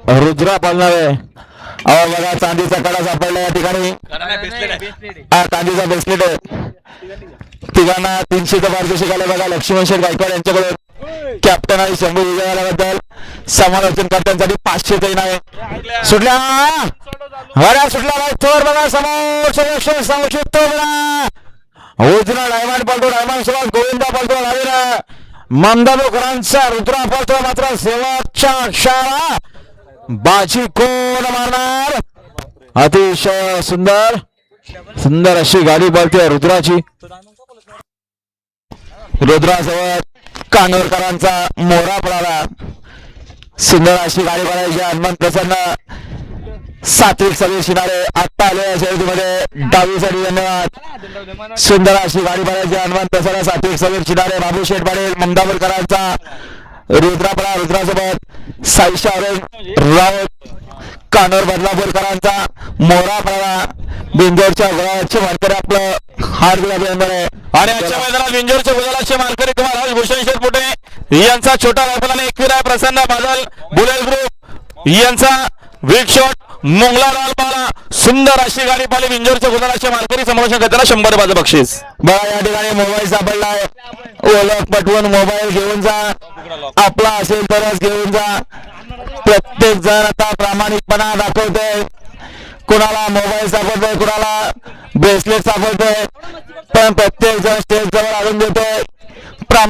रुद्रा पालणार आहे. अहो बघा चांदीचा कडा सापडला या ठिकाणी. चांदीचा ब्रेसलेट आहे. तिघांना 300 पारितोषिक आले बघा. लक्ष्मण शेठ गायकवाड यांच्याकडून कॅप्टन आणि शंभू विजयाबद्दल समालोचन करण्यासाठी 500 तैन आहे. सुटल्या हऱ्या सुटला थोर बघा समोर संक्षिप्त बघा. उजरा डायमंड पलटो डायमंड सोबत गोविंदा पलटो लावेला मंदालोकरांचा रुद्रा पलटो. मात्र शेवटच्या क्षणाला बाजी कोण मारणार. अतिशय सुंदर सुंदर अशी गाडी पळते रुद्राची. रुद्राजवळ कानोरकरांचा मोहरा पळाला. सुंदर अशी गाडी पळायची. हनुमंत प्रसन्न सात्विक सगळे शिनारे आत्ता आले शर्यतीमध्ये. डावीसाठी धन्यवाद. सुंदर अशी गाडी पळायची. हनुमंत प्रसन्न सात्विक सगळे शिनारे बाबू शेठ पाटील ममदापूरकरांचा रुद्रा पळा. रुद्रासोबत साईशा राऊत कानोर बदलापूरकरांचा मोहरा पळाला. बिंजोरच्या गुलाबाचे मानकरी आपलं हार्दिक अभिनंदन आहे. आणि आजच्या मैदानात बिंजोरच्या गुलाबाचे मानकरी कुमार भूषण शेटपुटे यांचा छोटा रायफलाने 21 प्रसन्न बादल बुलेट ग्रुप यांचा विक शॉट मुंगला लाल पाला. सुंदर अशी गाडी पाहिली. बिंजोरच्या गुलाबाचे मानकरी समालोचन करताना 100 बाजू बक्षीस. बघा या ठिकाणी मोबाईल सापडलाय. ओळख पटवून मोबाईल घेऊन जा. आपला असेल तरच घेऊन जा. प्रत्येक जण आता प्रामाणिकपणा दाखवतोय. कुणाला मोबाईल सापडतोय कुणाला ब्रेसलेट सापडतोय पण प्रत्येक जण स्टेज जवळ आणून देतोय.